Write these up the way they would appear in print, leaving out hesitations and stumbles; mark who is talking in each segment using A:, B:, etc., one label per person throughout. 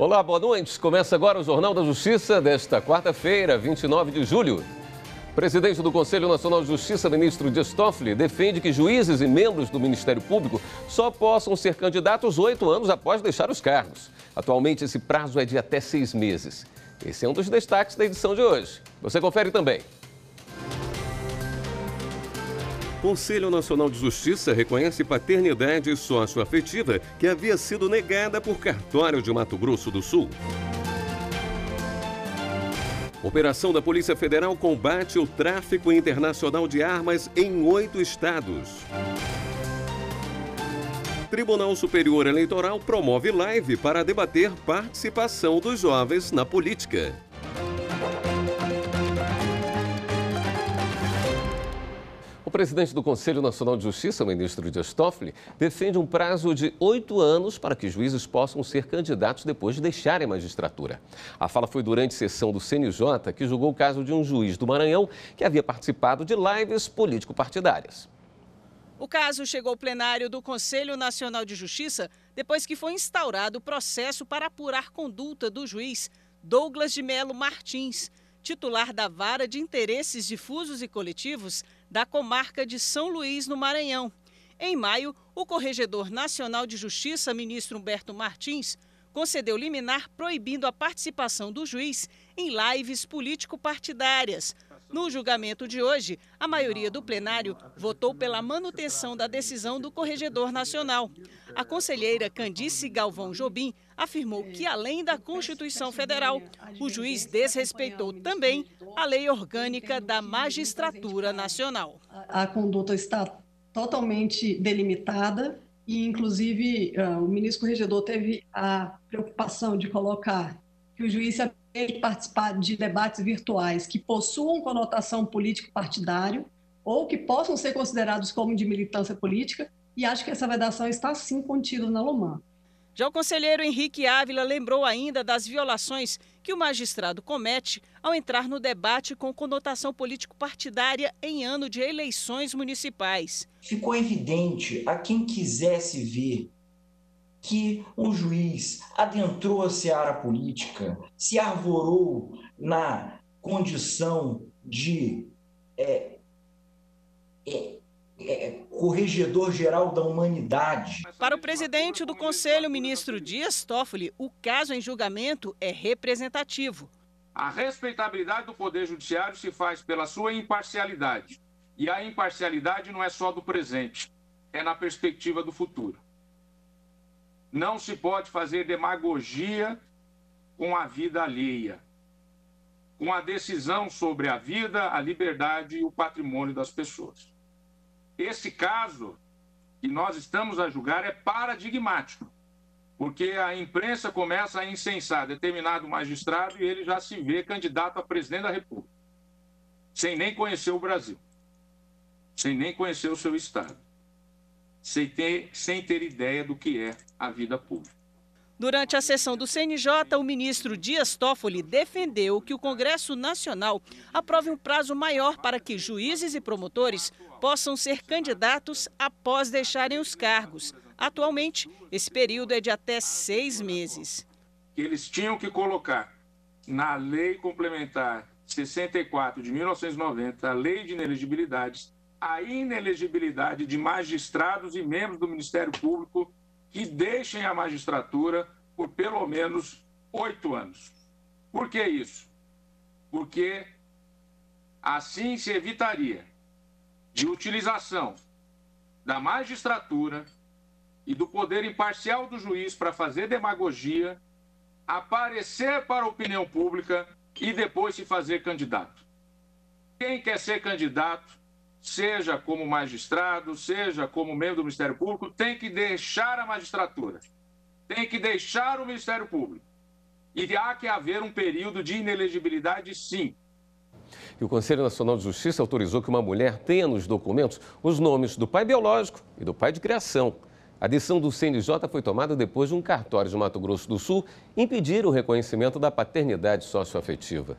A: Olá, boa noite. Começa agora o Jornal da Justiça desta quarta-feira, 29 de julho. O presidente do Conselho Nacional de Justiça, ministro Dias Toffoli, defende que juízes e membros do Ministério Público só possam ser candidatos 8 anos após deixar os cargos. Atualmente, esse prazo é de até 6 meses. Esse é um dos destaques da edição de hoje. Você confere também. O Conselho Nacional de Justiça reconhece paternidade socioafetiva que havia sido negada por cartório de Mato Grosso do Sul. Operação da Polícia Federal combate o tráfico internacional de armas em 8 estados. Tribunal Superior Eleitoral promove live para debater participação dos jovens na política. O presidente do Conselho Nacional de Justiça, o ministro Dias Toffoli, defende um prazo de 8 anos para que juízes possam ser candidatos depois de deixarem a magistratura. A fala foi durante sessão do CNJ, que julgou o caso de um juiz do Maranhão que havia participado de lives político-partidárias.
B: O caso chegou ao plenário do Conselho Nacional de Justiça depois que foi instaurado o processo para apurar conduta do juiz Douglas de Melo Martins, titular da Vara de Interesses Difusos e Coletivos da comarca de São Luís, no Maranhão. Em maio, o Corregedor Nacional de Justiça, ministro Humberto Martins, concedeu liminar proibindo a participação do juiz em lives político-partidárias. No julgamento de hoje, a maioria do plenário votou pela manutenção da decisão do Corregedor Nacional. A conselheira Candice Galvão Jobim afirmou que, além da Constituição Federal, o juiz desrespeitou também a Lei Orgânica da Magistratura Nacional.
C: A conduta está totalmente delimitada e, inclusive, o ministro corregedor teve a preocupação de colocar que o juiz tem que participar de debates virtuais que possuam conotação político-partidário ou que possam ser considerados como de militância política, e acho que essa vedação está, sim, contida na LOMAN.
B: Já o conselheiro Henrique Ávila lembrou ainda das violações que o magistrado comete ao entrar no debate com conotação político-partidária em ano de eleições municipais.
D: Ficou evidente a quem quisesse ver que o juiz adentrou a seara política, se arvorou na condição de corregedor-geral da humanidade.
B: Para o presidente do Conselho, ministro Dias Toffoli, o caso em julgamento é representativo.
E: A respeitabilidade do Poder Judiciário se faz pela sua imparcialidade. E a imparcialidade não é só do presente, é na perspectiva do futuro. Não se pode fazer demagogia com a vida alheia, com a decisão sobre a vida, a liberdade e o patrimônio das pessoas. Esse caso que nós estamos a julgar é paradigmático, porque a imprensa começa a incensar determinado magistrado e ele já se vê candidato a presidente da República, sem nem conhecer o Brasil, sem nem conhecer o seu estado, sem ter ideia do que é a vida pública.
B: Durante a sessão do CNJ, o ministro Dias Toffoli defendeu que o Congresso Nacional aprove um prazo maior para que juízes e promotores possam ser candidatos após deixarem os cargos. Atualmente, esse período é de até 6 meses.
E: Eles tinham que colocar na Lei Complementar 64 de 1990, a Lei de Inelegibilidades, a inelegibilidade de magistrados e membros do Ministério Público que deixem a magistratura por pelo menos 8 anos. Por que isso? Porque assim se evitaria de utilização da magistratura e do poder imparcial do juiz para fazer demagogia, aparecer para a opinião pública e depois se fazer candidato. Quem quer ser candidato, seja como magistrado, seja como membro do Ministério Público, tem que deixar a magistratura, tem que deixar o Ministério Público. E há que haver um período de inelegibilidade, sim.
A: E o Conselho Nacional de Justiça autorizou que uma mulher tenha nos documentos os nomes do pai biológico e do pai de criação. A decisão do CNJ foi tomada depois de um cartório de Mato Grosso do Sul impedir o reconhecimento da paternidade socioafetiva.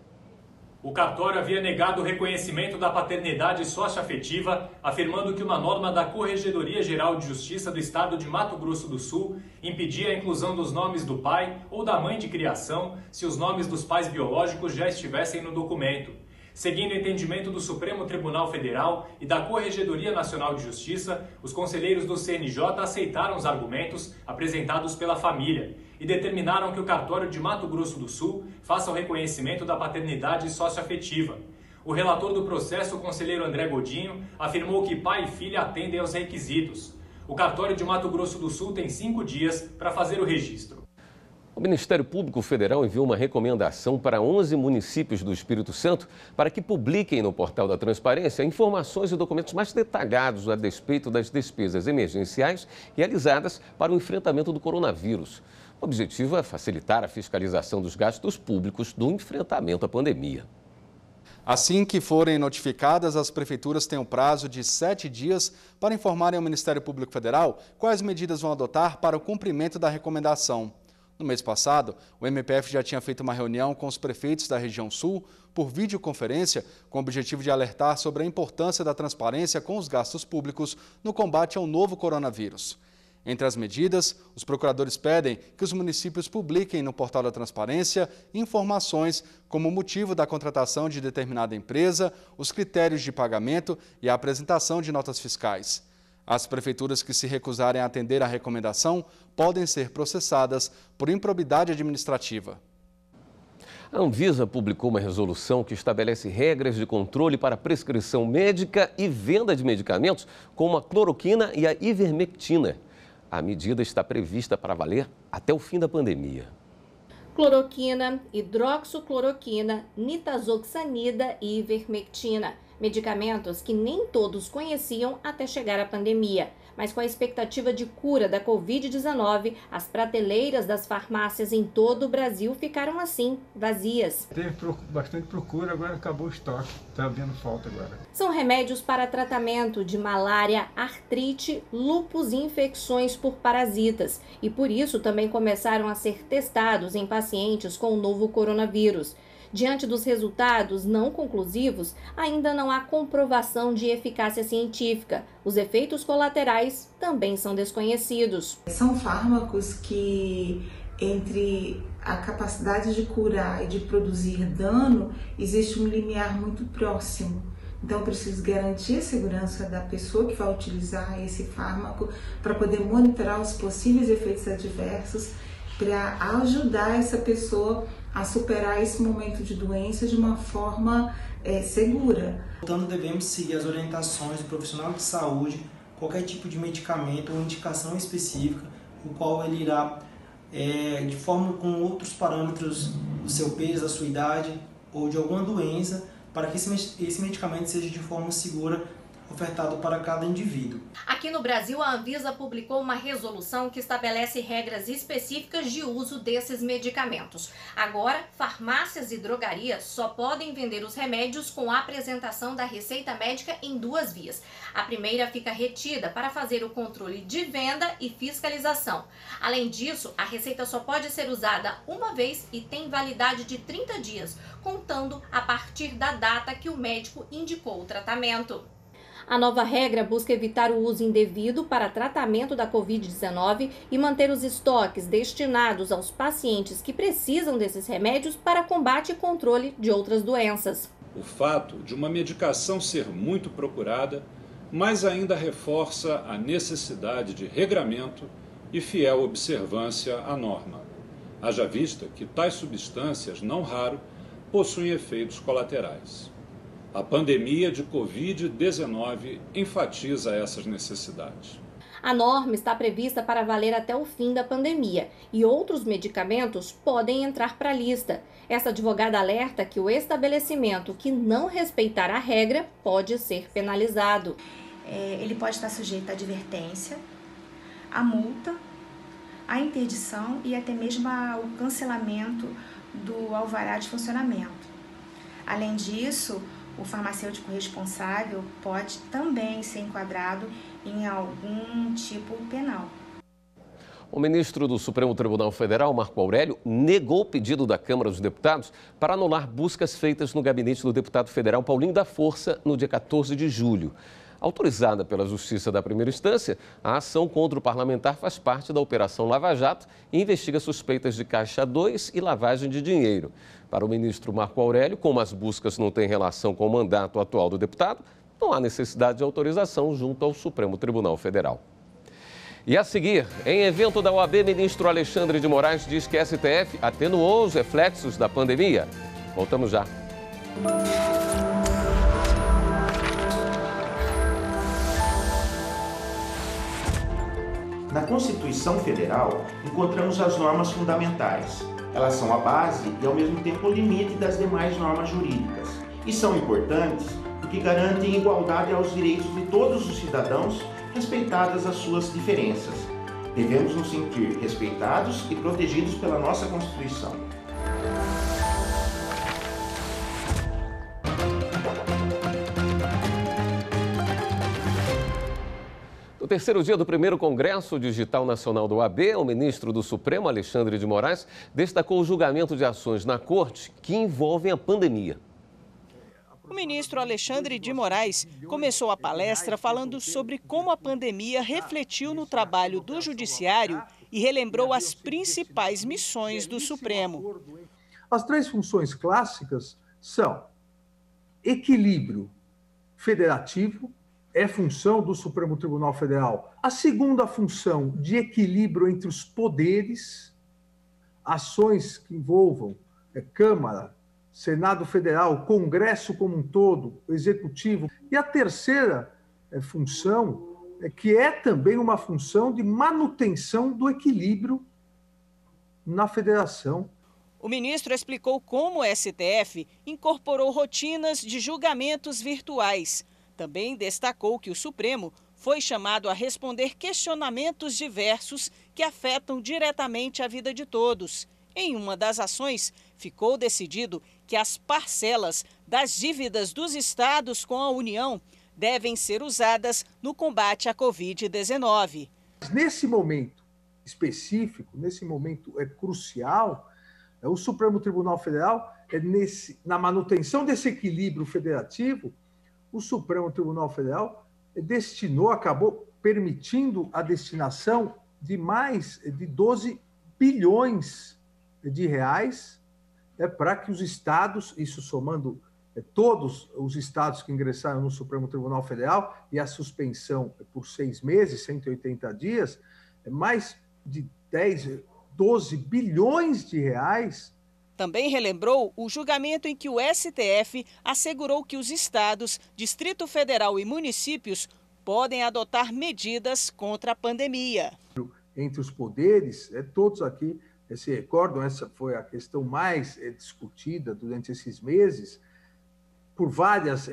F: O cartório havia negado o reconhecimento da paternidade socioafetiva, afirmando que uma norma da Corregedoria Geral de Justiça do Estado de Mato Grosso do Sul impedia a inclusão dos nomes do pai ou da mãe de criação se os nomes dos pais biológicos já estivessem no documento. Seguindo o entendimento do Supremo Tribunal Federal e da Corregedoria Nacional de Justiça, os conselheiros do CNJ aceitaram os argumentos apresentados pela família e determinaram que o cartório de Mato Grosso do Sul faça o reconhecimento da paternidade socioafetiva. O relator do processo, o conselheiro André Godinho, afirmou que pai e filha atendem aos requisitos. O cartório de Mato Grosso do Sul tem 5 dias para fazer o registro.
A: O Ministério Público Federal enviou uma recomendação para 11 municípios do Espírito Santo para que publiquem no portal da Transparência informações e documentos mais detalhados a despeito das despesas emergenciais realizadas para o enfrentamento do coronavírus. O objetivo é facilitar a fiscalização dos gastos públicos do enfrentamento à pandemia.
G: Assim que forem notificadas, as prefeituras têm um prazo de 7 dias para informarem ao Ministério Público Federal quais medidas vão adotar para o cumprimento da recomendação. No mês passado, o MPF já tinha feito uma reunião com os prefeitos da região sul por videoconferência com o objetivo de alertar sobre a importância da transparência com os gastos públicos no combate ao novo coronavírus. Entre as medidas, os procuradores pedem que os municípios publiquem no portal da Transparência informações como o motivo da contratação de determinada empresa, os critérios de pagamento e a apresentação de notas fiscais. As prefeituras que se recusarem a atender à recomendação podem ser processadas por improbidade administrativa.
A: A Anvisa publicou uma resolução que estabelece regras de controle para prescrição médica e venda de medicamentos como a cloroquina e a ivermectina. A medida está prevista para valer até o fim da pandemia.
H: Cloroquina, hidroxicloroquina, nitazoxanida e ivermectina. Medicamentos que nem todos conheciam até chegar à pandemia. Mas com a expectativa de cura da Covid-19, as prateleiras das farmácias em todo o Brasil ficaram assim, vazias.
I: Teve bastante procura, agora acabou o estoque, está havendo falta agora.
H: São remédios para tratamento de malária, artrite, lúpus e infecções por parasitas. E por isso também começaram a ser testados em pacientes com o novo coronavírus. Diante dos resultados não conclusivos, ainda não há comprovação de eficácia científica. Os efeitos colaterais também são desconhecidos.
J: São fármacos que, entre a capacidade de curar e de produzir dano, existe um limiar muito próximo. Então, preciso garantir a segurança da pessoa que vai utilizar esse fármaco para poder monitorar os possíveis efeitos adversos, para ajudar essa pessoa a superar esse momento de doença de uma forma segura.
K: Portanto, devemos seguir as orientações do profissional de saúde, qualquer tipo de medicamento ou indicação específica, o qual ele irá, de forma com outros parâmetros do seu peso, da sua idade ou de alguma doença, para que esse medicamento seja de forma segura ofertado para cada indivíduo.
H: Aqui no Brasil, a Anvisa publicou uma resolução que estabelece regras específicas de uso desses medicamentos. Agora, farmácias e drogarias só podem vender os remédios com a apresentação da receita médica em 2 vias. A primeira fica retida para fazer o controle de venda e fiscalização. Além disso, a receita só pode ser usada uma vez e tem validade de 30 dias, contando a partir da data que o médico indicou o tratamento. A nova regra busca evitar o uso indevido para tratamento da Covid-19 e manter os estoques destinados aos pacientes que precisam desses remédios para combate e controle de outras doenças.
L: O fato de uma medicação ser muito procurada, mais ainda reforça a necessidade de regramento e fiel observância à norma. Haja vista que tais substâncias, não raro, possuem efeitos colaterais. A pandemia de Covid-19 enfatiza essas necessidades.
H: A norma está prevista para valer até o fim da pandemia e outros medicamentos podem entrar para a lista. Essa advogada alerta que o estabelecimento que não respeitar a regra pode ser penalizado.
M: Ele pode estar sujeito à advertência, à multa, à interdição e até mesmo ao cancelamento do alvará de funcionamento. Além disso, o farmacêutico responsável pode também ser enquadrado em algum tipo penal.
A: O ministro do Supremo Tribunal Federal, Marco Aurélio, negou o pedido da Câmara dos Deputados para anular buscas feitas no gabinete do deputado federal Paulinho da Força no dia 14 de julho. Autorizada pela Justiça da Primeira Instância, a ação contra o parlamentar faz parte da Operação Lava Jato e investiga suspeitas de Caixa 2 e lavagem de dinheiro. Para o ministro Marco Aurélio, como as buscas não têm relação com o mandato atual do deputado, não há necessidade de autorização junto ao Supremo Tribunal Federal. E a seguir, em evento da OAB, ministro Alexandre de Moraes diz que a STF atenuou os reflexos da pandemia. Voltamos já.
N: Na Constituição Federal, encontramos as normas fundamentais. Elas são a base e, ao mesmo tempo, o limite das demais normas jurídicas. E são importantes porque garantem igualdade aos direitos de todos os cidadãos, respeitadas as suas diferenças. Devemos nos sentir respeitados e protegidos pela nossa Constituição.
A: No terceiro dia do primeiro Congresso Digital Nacional do OAB, o ministro do Supremo, Alexandre de Moraes, destacou o julgamento de ações na Corte que envolvem a pandemia.
B: O ministro Alexandre de Moraes começou a palestra falando sobre como a pandemia refletiu no trabalho do Judiciário e relembrou as principais missões do Supremo.
O: As três funções clássicas são equilíbrio federativo, é função do Supremo Tribunal Federal. A segunda função de equilíbrio entre os poderes, ações que envolvam Câmara, Senado Federal, Congresso como um todo, Executivo. E a terceira função, que é também uma função de manutenção do equilíbrio na federação.
B: O ministro explicou como o STF incorporou rotinas de julgamentos virtuais. Também destacou que o Supremo foi chamado a responder questionamentos diversos que afetam diretamente a vida de todos. Em uma das ações, ficou decidido que as parcelas das dívidas dos estados com a União devem ser usadas no combate à Covid-19.
O: Nesse momento específico, nesse momento crucial, o Supremo Tribunal Federal, na manutenção desse equilíbrio federativo, o Supremo Tribunal Federal acabou permitindo a destinação de mais de 12 bilhões de reais para que os estados, isso somando todos os estados que ingressaram no Supremo Tribunal Federal e a suspensão por 6 meses, 180 dias, mais de 12 bilhões de reais.
B: Também relembrou o julgamento em que o STF assegurou que os estados, Distrito Federal e municípios podem adotar medidas contra a pandemia.
O: Entre os poderes, todos aqui se recordam, essa foi a questão mais discutida durante esses meses, por várias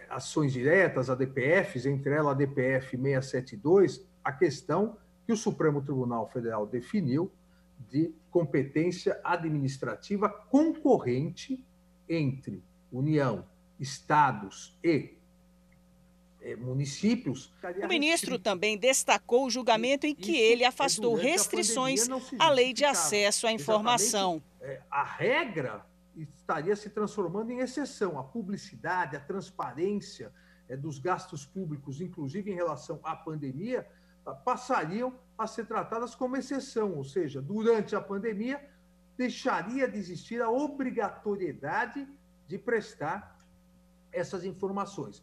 O: ações diretas, ADPFs, entre elas a DPF 672, a questão que o Supremo Tribunal Federal definiu de competência administrativa concorrente entre União, estados e municípios.
B: O ministro também destacou o julgamento em que ele afastou restrições à lei de acesso à informação.
O: A regra estaria se transformando em exceção. A publicidade, a transparência dos gastos públicos, inclusive em relação à pandemia, passariam a ser tratadas como exceção, ou seja, durante a pandemia deixaria de existir a obrigatoriedade de prestar essas informações.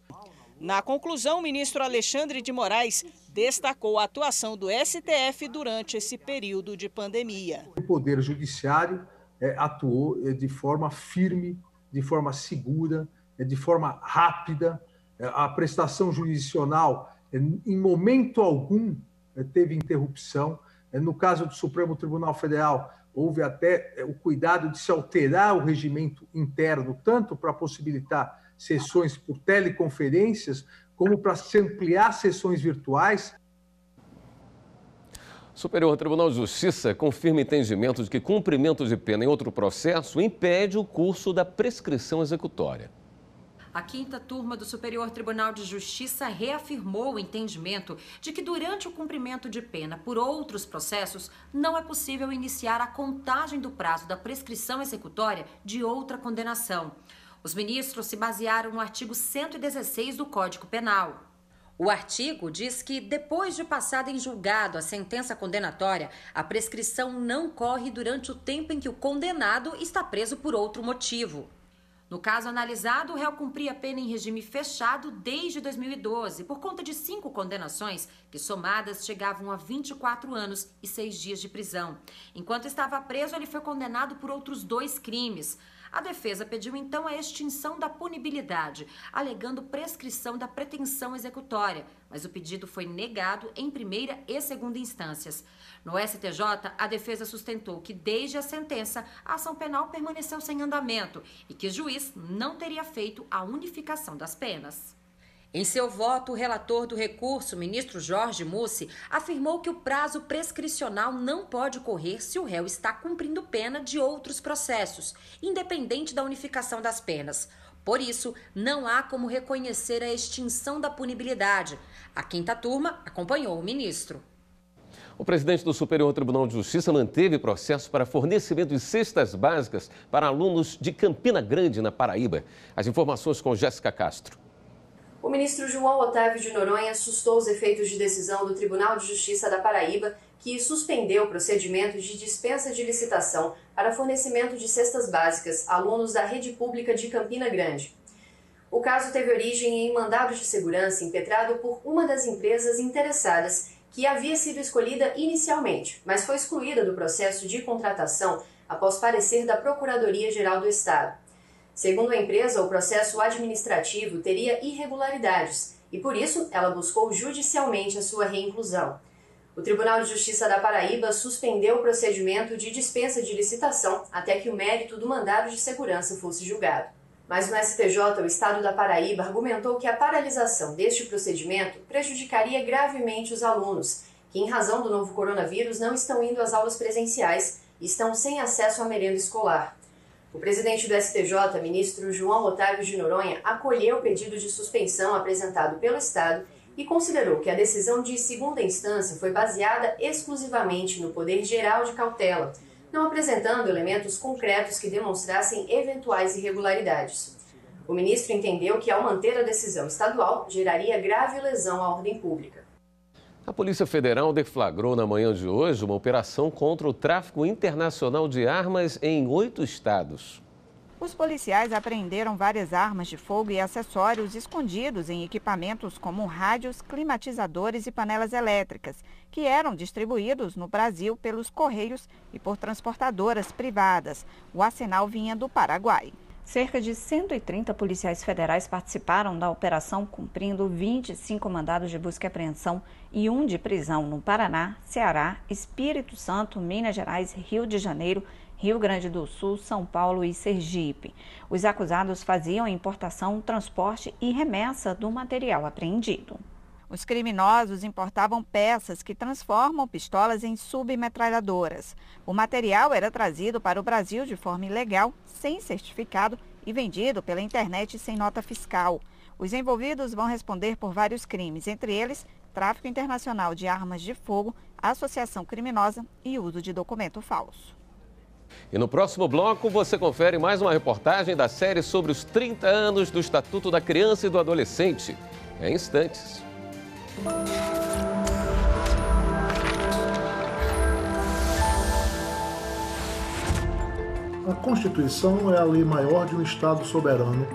B: Na conclusão, o ministro Alexandre de Moraes destacou a atuação do STF durante esse período de pandemia.
O: O Poder Judiciário atuou de forma firme, de forma segura, de forma rápida. A prestação jurisdicional, em momento algum, teve interrupção. No caso do Supremo Tribunal Federal, houve até o cuidado de se alterar o regimento interno, tanto para possibilitar sessões por teleconferências, como para se ampliar sessões virtuais.
A: O Superior Tribunal de Justiça confirma entendimento de que cumprimento de pena em outro processo impede o curso da prescrição executória.
P: A 5ª turma do Superior Tribunal de Justiça reafirmou o entendimento de que durante o cumprimento de pena por outros processos, não é possível iniciar a contagem do prazo da prescrição executória de outra condenação. Os ministros se basearam no artigo 116 do Código Penal. O artigo diz que, depois de passada em julgado a sentença condenatória, a prescrição não corre durante o tempo em que o condenado está preso por outro motivo. No caso analisado, o réu cumpria pena em regime fechado desde 2012, por conta de 5 condenações, que somadas chegavam a 24 anos e 6 dias de prisão. Enquanto estava preso, ele foi condenado por outros 2 crimes. A defesa pediu então a extinção da punibilidade, alegando prescrição da pretensão executória, mas o pedido foi negado em primeira e segunda instâncias. No STJ, a defesa sustentou que desde a sentença, a ação penal permaneceu sem andamento e que o juiz não teria feito a unificação das penas. Em seu voto, o relator do recurso, ministro Jorge Mussi, afirmou que o prazo prescricional não pode correr se o réu está cumprindo pena de outros processos, independente da unificação das penas. Por isso, não há como reconhecer a extinção da punibilidade. A 5ª turma acompanhou o ministro.
A: O presidente do Superior Tribunal de Justiça manteve processo para fornecimento de cestas básicas para alunos de Campina Grande, na Paraíba. As informações com Jéssica Castro.
Q: O ministro João Otávio de Noronha assustou os efeitos de decisão do Tribunal de Justiça da Paraíba, que suspendeu o procedimento de dispensa de licitação para fornecimento de cestas básicas a alunos da rede pública de Campina Grande. O caso teve origem em mandado de segurança impetrado por uma das empresas interessadas, que havia sido escolhida inicialmente, mas foi excluída do processo de contratação após parecer da Procuradoria-Geral do Estado. Segundo a empresa, o processo administrativo teria irregularidades e, por isso, ela buscou judicialmente a sua reinclusão. O Tribunal de Justiça da Paraíba suspendeu o procedimento de dispensa de licitação até que o mérito do mandado de segurança fosse julgado. Mas no STJ, o Estado da Paraíba argumentou que a paralisação deste procedimento prejudicaria gravemente os alunos, que, em razão do novo coronavírus, não estão indo às aulas presenciais e estão sem acesso à merenda escolar. O presidente do STJ, ministro João Otávio de Noronha, acolheu o pedido de suspensão apresentado pelo Estado e considerou que a decisão de segunda instância foi baseada exclusivamente no poder geral de cautela, não apresentando elementos concretos que demonstrassem eventuais irregularidades. O ministro entendeu que, ao manter a decisão estadual, geraria grave lesão à ordem pública.
A: A Polícia Federal deflagrou na manhã de hoje uma operação contra o tráfico internacional de armas em 8 estados.
R: Os policiais apreenderam várias armas de fogo e acessórios escondidos em equipamentos como rádios, climatizadores e panelas elétricas, que eram distribuídos no Brasil pelos Correios e por transportadoras privadas. O arsenal vinha do Paraguai.
S: Cerca de 130 policiais federais participaram da operação, cumprindo 25 mandados de busca e apreensão e 1 de prisão no Paraná, Ceará, Espírito Santo, Minas Gerais, Rio de Janeiro, Rio Grande do Sul, São Paulo e Sergipe. Os acusados faziam importação, transporte e remessa do material apreendido.
R: Os criminosos importavam peças que transformam pistolas em submetralhadoras. O material era trazido para o Brasil de forma ilegal, sem certificado e vendido pela internet sem nota fiscal. Os envolvidos vão responder por vários crimes, entre eles tráfico internacional de armas de fogo, associação criminosa e uso de documento falso.
A: E no próximo bloco você confere mais uma reportagem da série sobre os 30 anos do Estatuto da Criança e do Adolescente. Em instantes.
T: A Constituição é a lei maior de um Estado soberano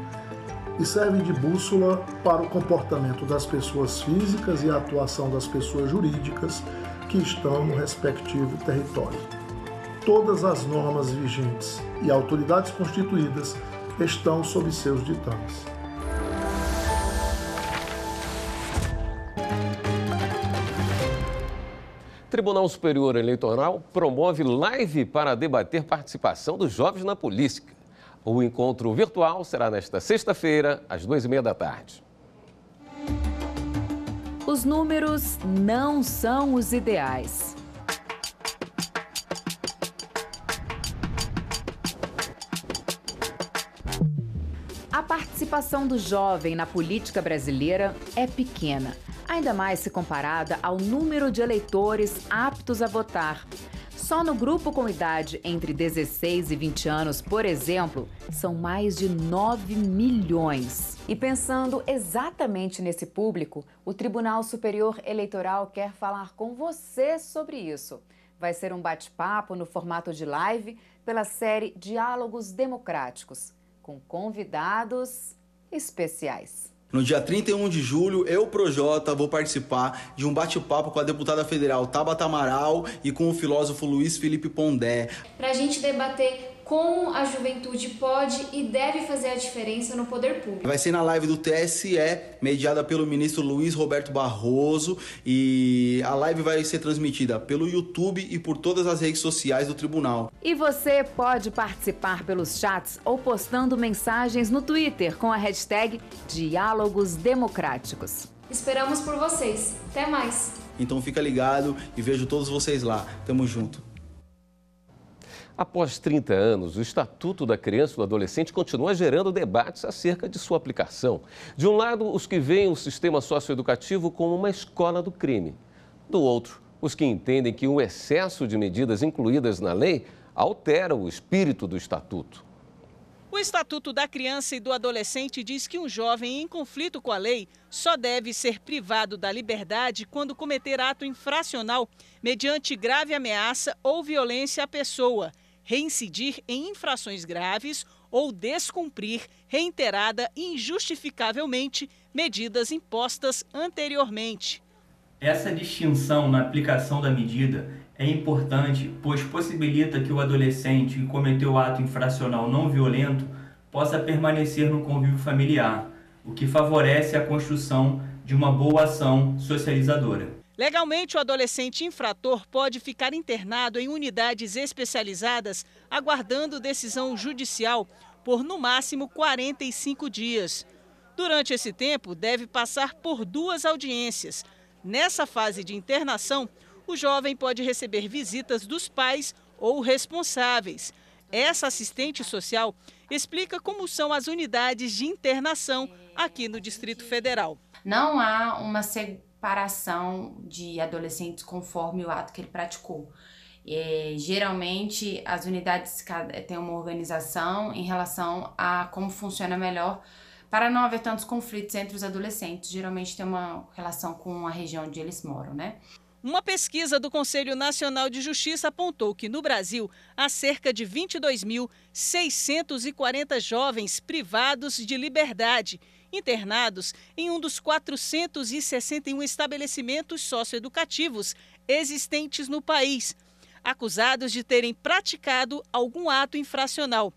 T: e serve de bússola para o comportamento das pessoas físicas e a atuação das pessoas jurídicas que estão no respectivo território. Todas as normas vigentes e autoridades constituídas estão sob seus ditames.
A: Tribunal Superior Eleitoral promove live para debater participação dos jovens na política. O encontro virtual será nesta sexta-feira, às 2h30 da tarde.
U: Os números não são os ideais. A participação do jovem na política brasileira é pequena, ainda mais se comparada ao número de eleitores aptos a votar. Só no grupo com idade entre 16 e 20 anos, por exemplo, são mais de 9 milhões. E pensando exatamente nesse público, o Tribunal Superior Eleitoral quer falar com você sobre isso. Vai ser um bate-papo no formato de live pela série Diálogos Democráticos, com convidados especiais.
C: No dia 31 de julho, eu, Projota, vou participar de um bate-papo com a deputada federal Tabata Amaral e com o filósofo Luiz Felipe Pondé.
V: Para a gente debater como a juventude pode e deve fazer a diferença no poder público.
C: Vai ser na live do TSE, mediada pelo ministro Luiz Roberto Barroso, e a live vai ser transmitida pelo YouTube e por todas as redes sociais do tribunal.
U: E você pode participar pelos chats ou postando mensagens no Twitter com a hashtag Diálogos Democráticos.
V: Esperamos por vocês. Até mais.
C: Então fica ligado e vejo todos vocês lá. Tamo junto.
A: Após 30 anos, o Estatuto da Criança e do Adolescente continua gerando debates acerca de sua aplicação. De um lado, os que veem o sistema socioeducativo como uma escola do crime. Do outro, os que entendem que o excesso de medidas incluídas na lei altera o espírito do Estatuto.
B: O Estatuto da Criança e do Adolescente diz que um jovem em conflito com a lei só deve ser privado da liberdade quando cometer ato infracional mediante grave ameaça ou violência à pessoa, reincidir em infrações graves ou descumprir reiterada e injustificavelmente medidas impostas anteriormente.
W: Essa distinção na aplicação da medida é importante, pois possibilita que o adolescente que cometeu ato infracional não violento possa permanecer no convívio familiar, o que favorece a construção de uma boa ação socializadora.
B: Legalmente, o adolescente infrator pode ficar internado em unidades especializadas, aguardando decisão judicial por, no máximo, 45 dias. Durante esse tempo, deve passar por 2 audiências. Nessa fase de internação, o jovem pode receber visitas dos pais ou responsáveis. Essa assistente social explica como são as unidades de internação aqui no Distrito Federal.
X: Não há uma separação de adolescentes conforme o ato que ele praticou. Geralmente, as unidades têm uma organização em relação a como funciona melhor para não haver tantos conflitos entre os adolescentes. Geralmente tem uma relação com a região onde eles moram, né?
B: Uma pesquisa do Conselho Nacional de Justiça apontou que no Brasil há cerca de 22.640 jovens privados de liberdade, internados em um dos 461 estabelecimentos socioeducativos existentes no país, acusados de terem praticado algum ato infracional.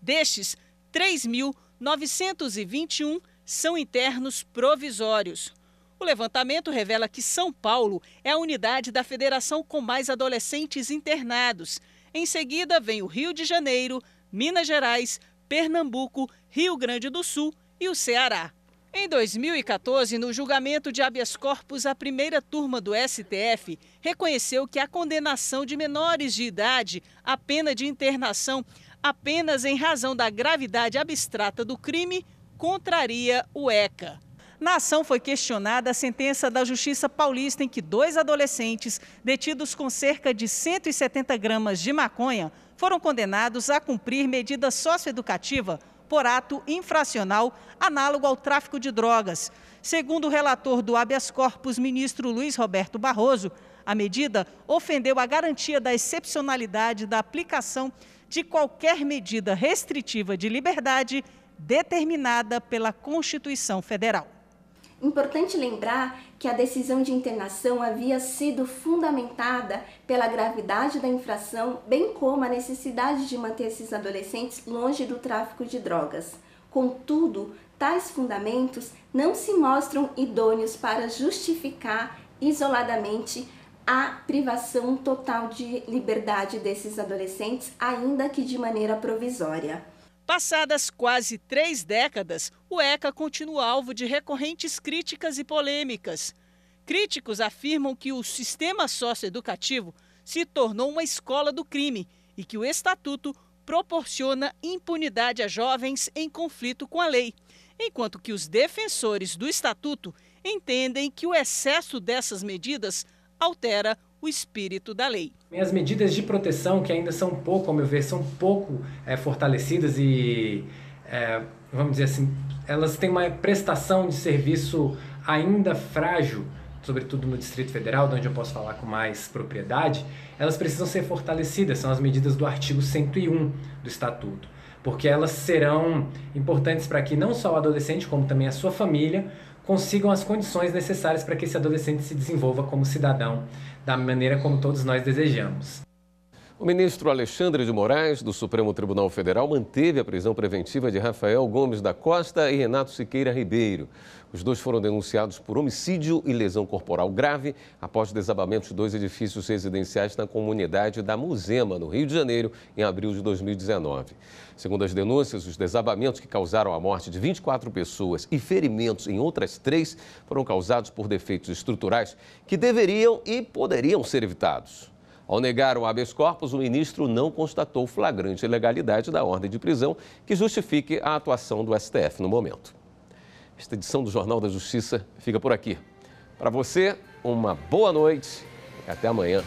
B: Destes, 3.921 são internos provisórios. O levantamento revela que São Paulo é a unidade da federação com mais adolescentes internados. Em seguida, vem o Rio de Janeiro, Minas Gerais, Pernambuco, Rio Grande do Sul e o Ceará. Em 2014, no julgamento de habeas corpus, a primeira turma do STF reconheceu que a condenação de menores de idade à pena de internação apenas em razão da gravidade abstrata do crime contraria o ECA. Na ação foi questionada a sentença da Justiça Paulista em que 2 adolescentes detidos com cerca de 170 gramas de maconha foram condenados a cumprir medida socioeducativa por ato infracional análogo ao tráfico de drogas. Segundo o relator do habeas corpus, ministro Luiz Roberto Barroso, a medida ofendeu a garantia da excepcionalidade da aplicação de qualquer medida restritiva de liberdade determinada pela Constituição Federal.
Y: Importante lembrar que a decisão de internação havia sido fundamentada pela gravidade da infração, bem como a necessidade de manter esses adolescentes longe do tráfico de drogas. Contudo, tais fundamentos não se mostram idôneos para justificar isoladamente a privação total de liberdade desses adolescentes, ainda que de maneira provisória.
B: Passadas quase 3 décadas, o ECA continua alvo de recorrentes críticas e polêmicas. Críticos afirmam que o sistema socioeducativo se tornou uma escola do crime e que o Estatuto proporciona impunidade a jovens em conflito com a lei. enquanto que os defensores do Estatuto entendem que o excesso dessas medidas altera o espírito da lei.
D: As medidas de proteção, que ainda são pouco, ao meu ver, são pouco fortalecidas e, vamos dizer assim, elas têm uma prestação de serviço ainda frágil, sobretudo no Distrito Federal, de onde eu posso falar com mais propriedade, elas precisam ser fortalecidas, são as medidas do artigo 101 do Estatuto, porque elas serão importantes para que não só o adolescente, como também a sua família, consigam as condições necessárias para que esse adolescente se desenvolva como cidadão da maneira como todos nós desejamos.
A: O ministro Alexandre de Moraes, do Supremo Tribunal Federal, manteve a prisão preventiva de Rafael Gomes da Costa e Renato Siqueira Ribeiro. Os dois foram denunciados por homicídio e lesão corporal grave após o desabamento de 2 edifícios residenciais na comunidade da Muzema, no Rio de Janeiro, em abril de 2019. Segundo as denúncias, os desabamentos que causaram a morte de 24 pessoas e ferimentos em outras 3 foram causados por defeitos estruturais que deveriam e poderiam ser evitados. Ao negar o habeas corpus, o ministro não constatou flagrante ilegalidade da ordem de prisão que justifique a atuação do STF no momento. Esta edição do Jornal da Justiça fica por aqui. Para você, uma boa noite e até amanhã.